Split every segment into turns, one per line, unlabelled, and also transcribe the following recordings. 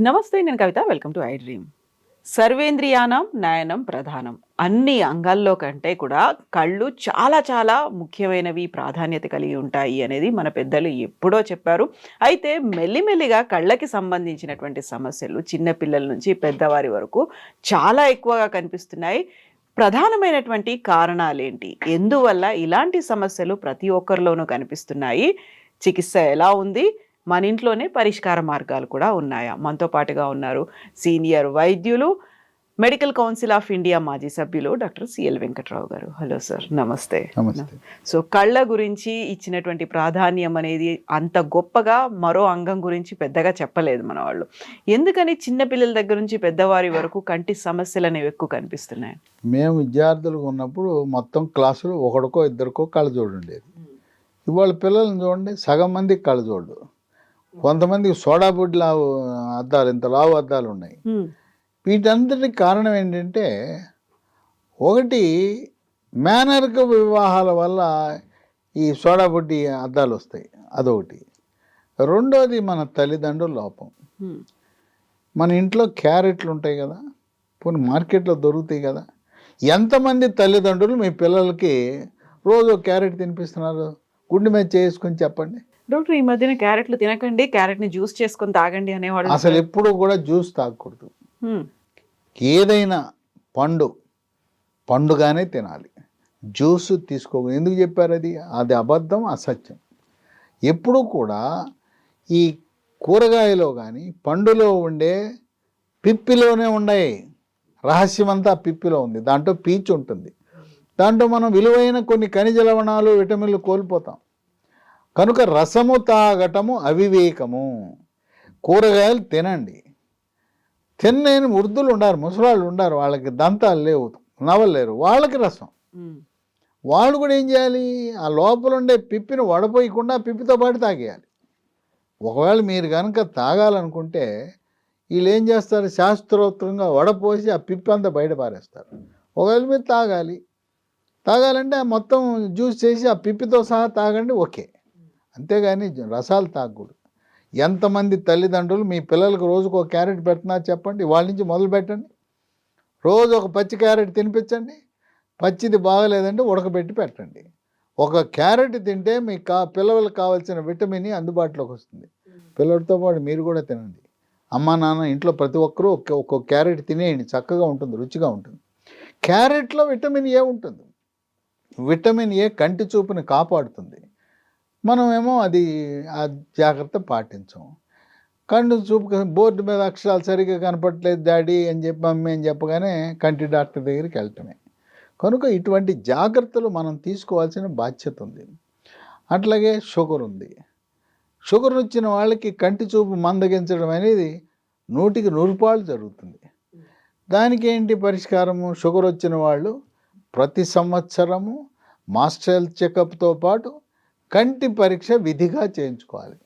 నమస్తే, నేను Kavitha. Welcome to iDream. సర్వేంద్రియానం నయనం ప్రధానం. అన్ని అంగాల్లో కంటే కూడా కళ్ళు చాలా చాలా ముఖ్యమైనవి, ప్రాధాన్యత కలిగి ఉంటాయి అనేది మన పెద్దలు ఎప్పుడో చెప్పారు. అయితే మెల్లిమెల్లిగా కళ్ళకి సంబంధించినటువంటి సమస్యలు చిన్న పిల్లల నుంచి పెద్దవారి వరకు చాలా ఎక్కువగా కనిపిస్తున్నాయి. ప్రధానమైనటువంటి కారణాలేంటి? ఎందువల్ల ఇలాంటి సమస్యలు ప్రతి ఒక్కరిలోనూ కనిపిస్తున్నాయి? చికిత్స ఎలా ఉంది? మన ఇంట్లోనే పరిష్కార మార్గాలు కూడా ఉన్నాయా? మనతో పాటుగా ఉన్నారు సీనియర్ వైద్యులు, మెడికల్ కౌన్సిల్ ఆఫ్ ఇండియా మాజీ సభ్యులు డాక్టర్ సిఎల్ వెంకట్రావు గారు. హలో సార్, నమస్తే.
నమస్తే.
సో కళ్ళ గురించి ఇచ్చినటువంటి ప్రాధాన్యం అనేది అంత గొప్పగా మరో అంగం గురించి పెద్దగా చెప్పలేదు మన వాళ్ళు. ఎందుకని చిన్నపిల్లల దగ్గర నుంచి పెద్దవారి వరకు కంటి సమస్యలు అనేవి ఎక్కువ కనిపిస్తున్నాయి?
మేము విద్యార్థులుగా ఉన్నప్పుడు మొత్తం క్లాసులో ఒకడికో ఇద్దరికో కళ్ళజోడు ఉండేది. ఇవాళ పిల్లల్ని చూడండి, సగం మందికి కళ్ళజోడు, కొంతమందికి సోడా బుడ్డి లావు అద్దాలు, ఇంత లావు అద్దాలు ఉన్నాయి. వీటంతటికి కారణం ఏంటంటే, ఒకటి మేనరిక వివాహాల వల్ల ఈ సోడా బుడ్డి అద్దాలు వస్తాయి, అదొకటి. రెండోది మన తల్లిదండ్రుల లోపం. మన ఇంట్లో క్యారెట్లు ఉంటాయి కదా, పోనీ మార్కెట్లో దొరుకుతాయి కదా. ఎంతమంది తల్లిదండ్రులు మీ పిల్లలకి రోజు క్యారెట్ తినిపిస్తున్నారు? గుండె మీద చేసుకొని చెప్పండి.
డాక్టర్, ఈ మధ్యన క్యారెట్లు తినకండి, క్యారెట్ని జ్యూస్ చేసుకొని తాగండి అనేవాడు.
అసలు ఎప్పుడు కూడా జ్యూస్ తాగకూడదు. ఏదైనా పండుగానే తినాలి, జ్యూస్ తీసుకోకూడదు. ఎందుకు చెప్పారు? అది అబద్ధం, అసత్యం. ఎప్పుడు కూడా ఈ కూరగాయలో కానీ పండులో ఉండే పిప్పిలోనే ఉన్నాయి. రహస్యం అంతా పిప్పిలో ఉంది. దాంట్లో పీచు ఉంటుంది. దాంట్లో మనం విలువైన కొన్ని ఖనిజ లవణాలు, విటమిన్లు కోల్పోతాం. కనుక రసము తాగటము అవివేకము. కూరగాయలు తినండి. తినలేని వృద్ధులు ఉండారు, ముసలాళ్ళు ఉండారు, వాళ్ళకి దంతాలు లేవు, నవ్వలేరు, వాళ్ళకి రసం. వాళ్ళు కూడా ఏం చేయాలి? ఆ లోపల ఉండే పిప్పిని వడపోయకుండా పిప్పితో పాటు తాగేయాలి. ఒకవేళ మీరు కనుక తాగాలనుకుంటే వీళ్ళు ఏం చేస్తారు? శాస్త్రోక్తంగా వడపోసి ఆ పిప్పి అంతా బయట పారేస్తారు. ఒకవేళ మీరు తాగాలంటే మొత్తం జ్యూస్ చేసి ఆ పిప్పితో సహా తాగండి, ఓకే. అంతేగాని రసాలు తాగకూడదు. ఎంతమంది తల్లిదండ్రులు మీ పిల్లలకు రోజుకు ఒక క్యారెట్ పెడుతున్నారు చెప్పండి? వాళ్ళ నుంచి మొదలు పెట్టండి. రోజు ఒక పచ్చి క్యారెట్ తినిపించండి. పచ్చిది బాగలేదంటే ఉడకబెట్టి పెట్టండి. ఒక క్యారెట్ తింటే మీ పిల్లలకు కావాల్సిన విటమిన్ అందుబాటులోకి వస్తుంది. పిల్లలతో పాటు మీరు కూడా తినండి. అమ్మా నాన్న ఇంట్లో ప్రతి ఒక్కరూ ఒక్కొక్క క్యారెట్ తినేయండి, చక్కగా ఉంటుంది, రుచిగా ఉంటుంది. క్యారెట్లో విటమిన్ ఏ ఉంటుంది. విటమిన్ ఏ కంటి చూపుని కాపాడుతుంది. మనమేమో అది ఆ జాగ్రత్త పాటించాం. కళ్ళు చూపు బోర్డు మీద అక్షరాలు సరిగ్గా కనపడట్లేదు డాడీ అని చెప్పి, మమ్మీ అని చెప్పగానే కంటి డాక్టర్ దగ్గరికి వెళ్ళటమే. కనుక ఇటువంటి జాగ్రత్తలు మనం తీసుకోవాల్సిన బాధ్యత ఉంది. అట్లాగే షుగర్ ఉంది. షుగర్ వచ్చిన వాళ్ళకి కంటి చూపు మందగించడం అనేది 100కి 100 జరుగుతుంది. దానికి ఏంటి పరిష్కారము? షుగర్ వచ్చిన వాళ్ళు ప్రతి సంవత్సరము మాస్టర్ హెల్త్ చెకప్తో పాటు కంటి పరీక్ష విధిగా చేయించుకోవాలి.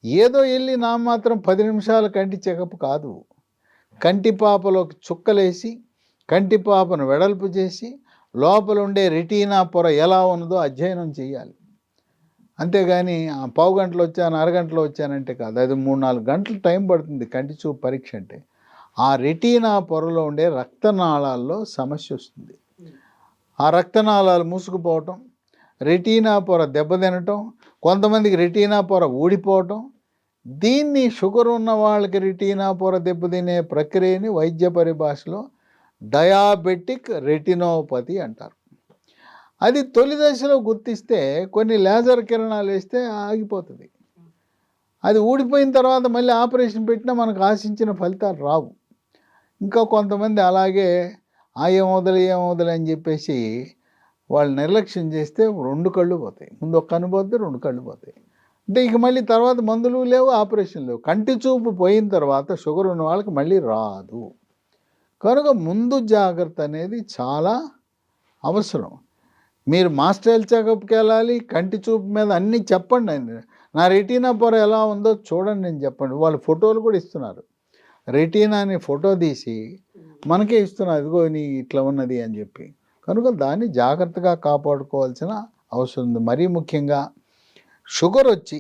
ఏదో వెళ్ళి నా మాత్రం 10 నిమిషాల కంటి చెకప్ కాదు. కంటి పాపలోకి చుక్కలేసి కంటి పాపను వెడల్పు చేసి లోపల ఉండే రెటీనా పొర ఎలా ఉన్నదో అధ్యయనం చేయాలి. అంతేగాని పావు గంటలో వచ్చాను, అరగంటలో వచ్చానంటే కాదు. అది 3-4 గంటలు టైం పడుతుంది కంటి చూపు పరీక్ష అంటే. ఆ రెటీనా పొరలో ఉండే రక్తనాళాల్లో సమస్య వస్తుంది. ఆ రక్తనాళాలు మూసుకుపోవటం, రెటీనా పొర దెబ్బతినటం, కొంతమందికి రెటీనా పొర ఊడిపోవటం. దీన్ని షుగర్ ఉన్న వాళ్ళకి రెటీనా పొర దెబ్బతినే ప్రక్రియని వైద్య పరిభాషలో డయాబెటిక్ రెటినోపతి అంటారు. అది తొలి దశలో గుర్తిస్తే కొన్ని లేజర్ కిరణాలు వేస్తే ఆగిపోతుంది. అది ఊడిపోయిన తర్వాత మళ్ళీ ఆపరేషన్ పెట్టినా మనకు ఆశించిన ఫలితాలు రావు. ఇంకా కొంతమంది అలాగే ఏమవుదలే అని చెప్పేసి వాళ్ళు నిర్లక్ష్యం చేస్తే 2 కళ్ళు పోతాయి. ముందు ఒక కన్ను పోతే 2 కళ్ళు పోతాయి. అంటే ఇక మళ్ళీ తర్వాత మందులు లేవు, ఆపరేషన్ లేవు. కంటి చూపు పోయిన తర్వాత షుగర్ ఉన్న వాళ్ళకి మళ్ళీ రాదు. కనుక ముందు జాగ్రత్త అనేది చాలా అవసరం. మీరు మాస్టర్ హెల్త్ చెకప్కి వెళ్ళాలి. కంటి చూపు మీద అన్నీ చెప్పండి. నా రెటీనా పొర ఎలా ఉందో చూడండి అని చెప్పండి. వాళ్ళు ఫోటోలు కూడా ఇస్తున్నారు. రెటీనాని ఫోటో తీసి మనకే ఇస్తున్నారు, ఇదిగో నీ ఇట్లా ఉన్నది అని చెప్పి. కనుక దాన్ని జాగ్రత్తగా కాపాడుకోవాల్సిన అవసరం ఉంది. మరీ ముఖ్యంగా షుగర్ వచ్చి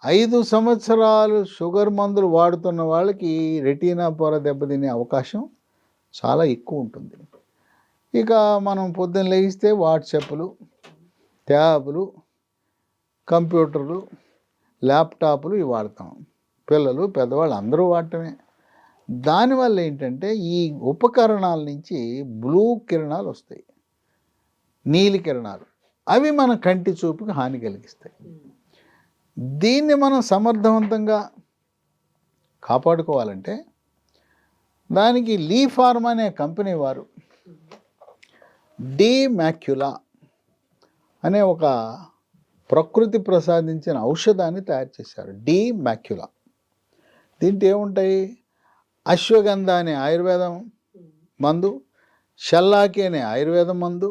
5 సంవత్సరాలు షుగర్ మందులు వాడుతున్న వాళ్ళకి రెటీనా పొర దెబ్బతినే అవకాశం చాలా ఎక్కువ ఉంటుంది. ఇక మనం పొద్దున్న లేగిస్తే వాట్సాప్లు, ట్యాబులు, కంప్యూటర్లు, ల్యాప్టాప్లు ఇవి వాడతాం. పిల్లలు, పెద్దవాళ్ళు అందరూ వాడటమే. దానివల్ల ఏంటంటే ఈ ఉపకరణాల నుంచి బ్లూ కిరణాలు వస్తాయి, నీలి కిరణాలు. అవి మన కంటి చూపుకి హాని కలిగిస్తాయి. దీన్ని మనం సమర్థవంతంగా కాపాడుకోవాలంటే దానికి లీ ఫార్మా అనే కంపెనీ వారు డి మ్యాక్యులా అనే ఒక ప్రకృతి ప్రసాదించిన ఔషధాన్ని తయారు చేశారు. D Macula. దీంట్లో ఏముంటాయి? అశ్వగంధ అనే ఆయుర్వేదం మందు, షల్లాకి అనే ఆయుర్వేదం మందు,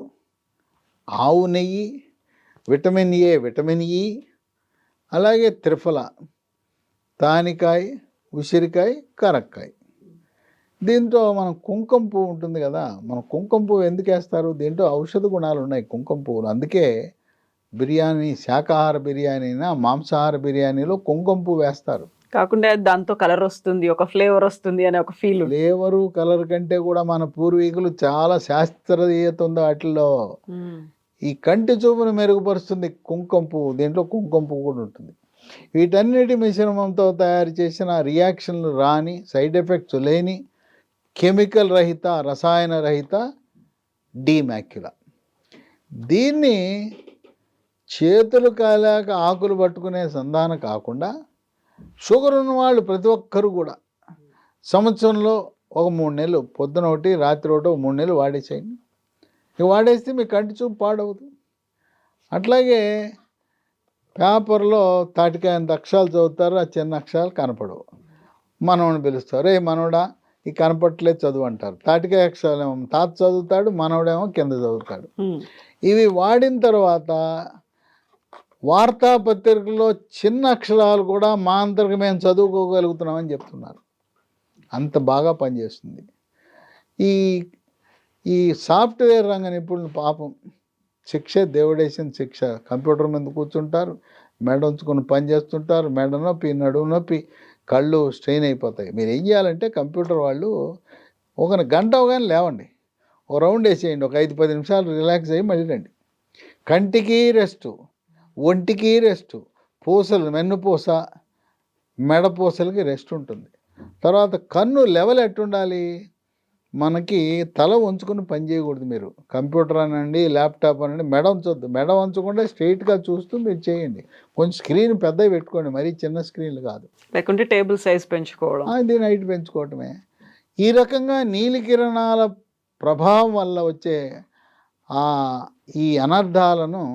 ఆవు నెయ్యి, విటమిన్ ఏ, విటమిన్ ఈ, అలాగే త్రిఫల, తానికాయ, ఉసిరికాయ, కరక్కాయ. దీంట్లో మనం కుంకుమ పువ్వు ఉంటుంది కదా, మనం కుంకుమ పువ్వు ఎందుకు వేస్తారు? దీంట్లో ఔషధ గుణాలు ఉన్నాయి కుంకుమ పువ్వులు. అందుకే బిర్యానీ, శాకాహార బిర్యానీ అయినా మాంసాహార బిర్యానీలో కుంకుమ పువ్వు వేస్తారు.
కాకుండా దాంతో కలర్ వస్తుంది, ఒక ఫ్లేవర్ వస్తుంది అనే ఒక ఫీల్.
ఫ్లేవరు, కలర్ కంటే కూడా మన పూర్వీకులు చాలా శాస్త్రీయత ఉంది వాటిల్లో. ఈ కంటి చూపును మెరుగుపరుస్తుంది కుంకుమ పువ్వు. దీంట్లో కుంకుమ పువ్వు కూడా ఉంటుంది. వీటన్నిటి మిశ్రమంతో తయారు చేసిన రియాక్షన్లు రాని, సైడ్ ఎఫెక్ట్స్ లేని, కెమికల్ రహిత, రసాయన రహిత డి మ్యాక్యులా. దీన్ని చేతులు కాలాక ఆకులు పట్టుకునే సంధానం కాకుండా షుగర్ ఉన్న వాళ్ళు ప్రతి ఒక్కరు కూడా సంవత్సరంలో ఒక 3 నెలలు, పొద్దున ఒకటి రాత్రి ఒకటి 3 నెలలు వాడేసేయండి. ఇక వాడేస్తే మీ కంటి చూపు పాడవదు. అట్లాగే పేపర్లో తాటికాయంత అక్షరాలు చదువుతారు, ఆ చిన్న అక్షరాలు కనపడవు. మనవని పిలుస్తారు, రే మనవడా ఈ కనపట్లేదు చదువు అంటారు. తాటికాయ అక్షరాలు ఏమో తాత చదువుతాడు, మనవడేమో కింద చదువుతాడు. ఇవి వాడిన తర్వాత వార్తాపత్రికల్లో చిన్న అక్షరాలు కూడా మా అంతరికి మేము చదువుకోగలుగుతున్నామని చెప్తున్నారు. అంత బాగా పనిచేస్తుంది. ఈ ఈ సాఫ్ట్వేర్ రంగ నిపుణులు పాపం శిక్ష దేవుడేసిన శిక్ష. కంప్యూటర్ మీద కూర్చుంటారు, మెడ ఉంచుకొని పని చేస్తుంటారు, మెడ నొప్పి, నడుము నొప్పి, కళ్ళు స్ట్రెయిన్ అయిపోతాయి. మీరు ఏం చేయాలంటే కంప్యూటర్ వాళ్ళు ఒక గంట అవగానే లేవండి, ఒక రౌండ్ వేసేయండి, ఒక 5-10 నిమిషాలు రిలాక్స్ అయ్యి మళ్ళీ రండి. కంటికి రెస్టు, ఒంటికి రెస్టు, పూసలు, వెన్నుపూస, మెడపూసలకి రెస్ట్ ఉంటుంది. తర్వాత కన్ను లెవెల్ ఎట్టుండాలి? మనకి తల వంచుకొని పని చేయకూడదు. మీరు కంప్యూటర్ అనండి, ల్యాప్టాప్ అనండి, మెడ ఉంచొద్దు. మెడ వంచకుండా స్ట్రైట్గా చూస్తూ మీరు చేయండి. కొంచెం స్క్రీన్ పెద్దవి పెట్టుకోండి, మరీ చిన్న స్క్రీన్లు కాదు.
లేకుంటే టేబుల్ సైజ్ పెంచుకోవడం,
దీని హైట్ పెంచుకోవటమే. ఈ రకంగా నీలి కిరణాల ప్రభావం వల్ల వచ్చే ఈ అనర్థాలను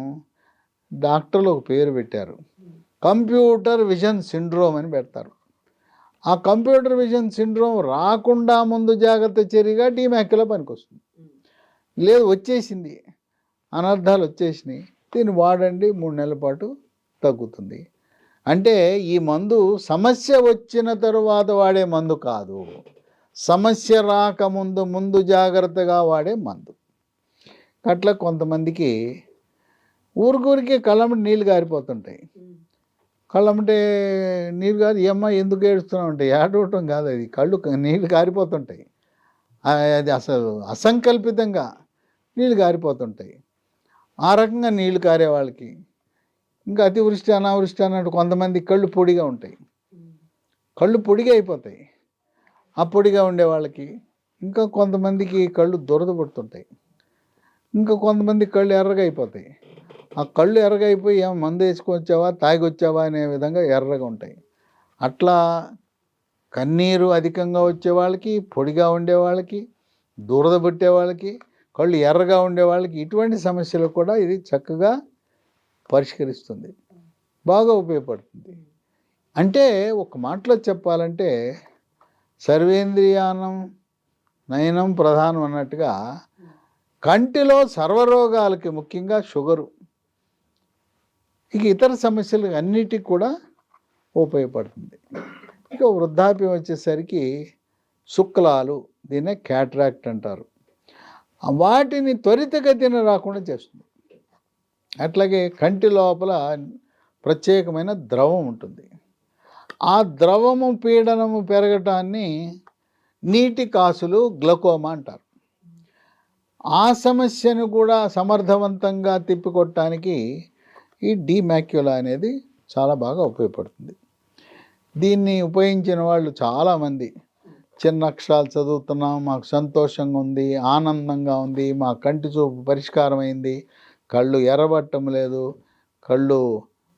డాక్టర్లు ఒక పేరు పెట్టారు, కంప్యూటర్ విజన్ సిండ్రోమ్ అని పెడతారు. ఆ కంప్యూటర్ విజన్ సిండ్రోమ్ రాకుండా ముందు జాగ్రత్త చర్యగా డి మ్యాక్యులా పనికొస్తుంది. లేదు వచ్చేసింది, అనర్థాలు వచ్చేసినాయి, దీన్ని వాడండి, 3 నెలల పాటు తగ్గుతుంది. అంటే ఈ మందు సమస్య వచ్చిన తరువాత వాడే మందు కాదు, సమస్య రాకముందు ముందు జాగ్రత్తగా వాడే మందు. అట్లా కొంతమందికి ఊరికూరికి కళ్ళమ్మటి నీళ్ళు గారిపోతుంటాయి. కళ్ళమ్మటే నీళ్ళు గారి ఏమ్మా ఎందుకు ఏడుస్తున్నావు అంటే ఏడవటం కాదు, అది కళ్ళు నీళ్ళు కారిపోతుంటాయి. అది అసలు అసంకల్పితంగా నీళ్ళు కారిపోతుంటాయి. ఆ రకంగా నీళ్లు కారే వాళ్ళకి ఇంకా అతివృష్టి అనావృష్టి అన్నట్టు కొంతమంది కళ్ళు పొడిగా ఉంటాయి, కళ్ళు పొడిగా అయిపోతాయి. ఆ పొడిగా ఉండే వాళ్ళకి ఇంకా కొంతమందికి కళ్ళు దురద పడుతుంటాయి, ఇంకా కొంతమంది కళ్ళు ఎర్రగా అయిపోతాయి. ఆ కళ్ళు ఎర్రగా అయిపోయి ఏమో మందు వేసుకొచ్చావా తాగి వచ్చావా అనే విధంగా ఎర్రగా ఉంటాయి. అట్లా కన్నీరు అధికంగా వచ్చే వాళ్ళకి, పొడిగా ఉండే వాళ్ళకి, దురద పట్టే వాళ్ళకి, కళ్ళు ఎర్రగా ఉండే వాళ్ళకి, ఇటువంటి సమస్యలు కూడా ఇది చక్కగా పరిష్కరిస్తుంది, బాగా ఉపయోగపడుతుంది. అంటే ఒక మాటలో చెప్పాలంటే సర్వేంద్రియానం నయనం ప్రధానం అన్నట్టుగా కంటిలో సర్వరోగాలకి ముఖ్యంగా షుగరు, ఇక ఇతర సమస్యలు అన్నిటికి కూడా ఉపయోగపడుతుంది. ఇక వృద్ధాప్యం వచ్చేసరికి శుక్లాలు, దీన్నే క్యాట్రాక్ట్ అంటారు, వాటిని త్వరితగతిన రాకుండా చేస్తుంది. అట్లాగే కంటి లోపల ప్రత్యేకమైన ద్రవం ఉంటుంది. ఆ ద్రవము పీడనము పెరగటాన్ని నీటి కాసులు గ్లకోమా అంటారు. ఆ సమస్యను కూడా సమర్థవంతంగా తిప్పికొట్టడానికి ఈ డీమాక్యులా అనేది చాలా బాగా ఉపయోగపడుతుంది. దీన్ని ఉపయోగించిన వాళ్ళు చాలామంది చిన్న అక్షరాలు చదువుతున్నాం, మాకు సంతోషంగా ఉంది, ఆనందంగా ఉంది, మా కంటి చూపు పరిష్కారం అయింది, కళ్ళు ఎర్రబట్టం లేదు, కళ్ళు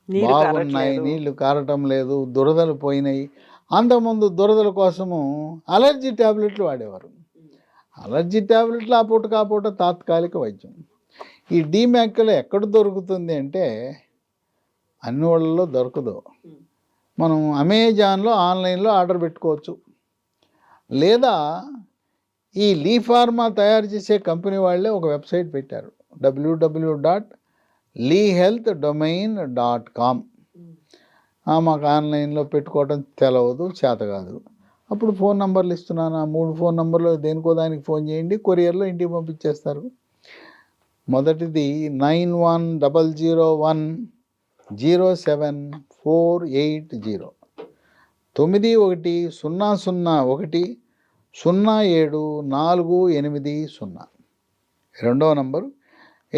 బాగున్నాయి, నీళ్లు కారటం లేదు, దురదలు పోయినాయి. అంతకుముందు దురదల కోసము అలర్జీ ట్యాబ్లెట్లు వాడేవారు. అలర్జీ ట్యాబ్లెట్లు ఆ పూట తాత్కాలిక వైద్యం. ఈ డీమాక్యులా ఎక్కడ దొరుకుతుంది అంటే అన్ని వాళ్ళలో దొరకదు. మనం అమెజాన్లో ఆన్లైన్లో ఆర్డర్ పెట్టుకోవచ్చు, లేదా ఈ లీ ఫార్మా తయారు చేసే కంపెనీ వాళ్ళే ఒక వెబ్సైట్ పెట్టారు, www.leehealthdomain.com. మాకు ఆన్లైన్లో పెట్టుకోవడం తెలవదు, చేత కాదు. అప్పుడు ఫోన్ నంబర్లు ఇస్తున్నాను, ఆ 3 ఫోన్ నంబర్లు దేనికో దానికి ఫోన్ చేయండి, కొరియర్లో ఇంటికి పంపించేస్తారు. మొదటిది 9100107480 9100107480. రెండవ నంబరు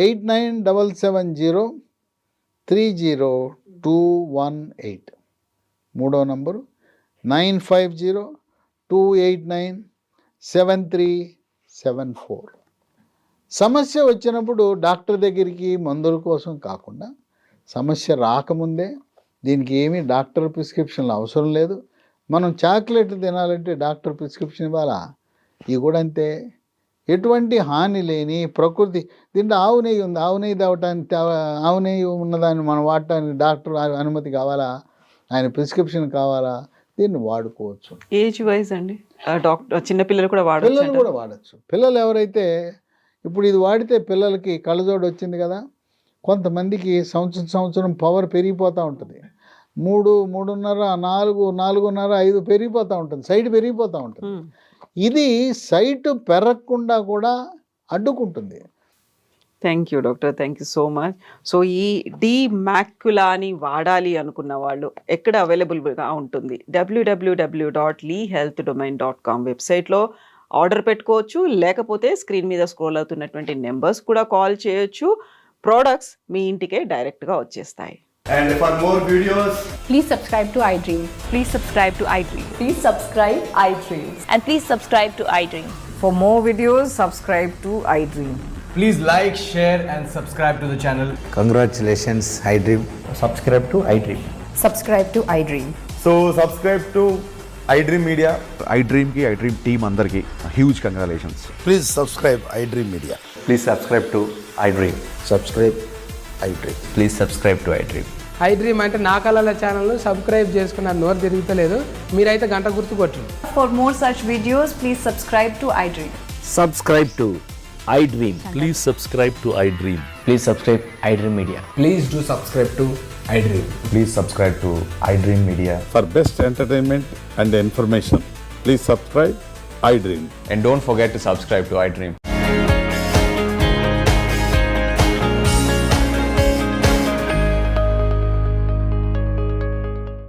8977030218. మూడవ నంబరు 9502897374. సమస్య వచ్చినప్పుడు డాక్టర్ దగ్గరికి మందుల కోసం కాకుండా, సమస్య రాకముందే, దీనికి ఏమీ డాక్టర్ ప్రిస్క్రిప్షన్లు అవసరం లేదు. మనం చాక్లెట్ తినాలంటే డాక్టర్ ప్రిస్క్రిప్షన్ ఇవ్వాలా? ఇవి కూడా అంతే. ఎటువంటి హాని లేని ప్రకృతి. దీంట్లో ఆవు నెయ్యి ఉంది, ఆవు నెయ్యి తాగటానికి, ఆవు నెయ్యి ఉన్నదాన్ని మనం వాడటానికి డాక్టర్ అనుమతి కావాలా? ఆయన ప్రిస్క్రిప్షన్ కావాలా? దీన్ని వాడుకోవచ్చు.
ఏజ్ వైజ్ అండి, డాక్టర్ చిన్నపిల్లలు కూడా
వాడచ్చు. పిల్లలు ఎవరైతే ఇప్పుడు ఇది వాడితే పిల్లలకి కళ్ళజోడు వచ్చింది కదా, కొంతమందికి సంవత్సరం పవర్ పెరిగిపోతూ ఉంటుంది. 3, 3.5, 4, 4.5, 5 పెరిగిపోతూ ఉంటుంది, సైట్ పెరిగిపోతూ ఉంటుంది. ఇది సైట్ పెరగకుండా కూడా అడ్డుకుంటుంది.
Thank you doctor, thank you so much. So ఈ డీమాక్యులాని వాడాలి అనుకున్న వాళ్ళు ఎక్కడ అవైలబుల్గా ఉంటుంది? www.leehealthdomain.com వెబ్సైట్లో ఆర్డర్ పెట్టుకోవచ్చు, లేకపోతే స్క్రీన్ మీద స్క్రోల్ అవుతున్నటువంటి నెంబర్స్ కూడా కాల్ చేయొచ్చు. ప్రోడక్ట్స్ మీ ఇంటికే డైరెక్ట్గా వచ్చేస్తాయి.
And for more videos,
Please subscribe to iDream.
Please subscribe to iDream.
Please subscribe iDream.
And please subscribe to iDream.
For more videos, subscribe to iDream.
please like, share and subscribe to the channel.
Congratulations, iDream.
Subscribe to iDream.
Subscribe to iDream.
So subscribe to iDream Media.
iDream team andarki huge congratulations.
Please subscribe iDream Media.
Please subscribe to iDream.
Subscribe iDream.
Please subscribe to iDream.
iDream అంటే నా కళల ఛానల్ను subscribe చేసుకున్న నోరు తిరుగుతలేదు, మీరైతే గంట గుర్తు కొట్టండి.
For more such videos, please subscribe to iDream.
Subscribe to iDream.
Please subscribe to iDream.
Please subscribe iDream Media.
Please do subscribe to iDream.
Please subscribe to iDream Media.
For best entertainment and information, please subscribe iDream.
And don't forget to subscribe to iDream.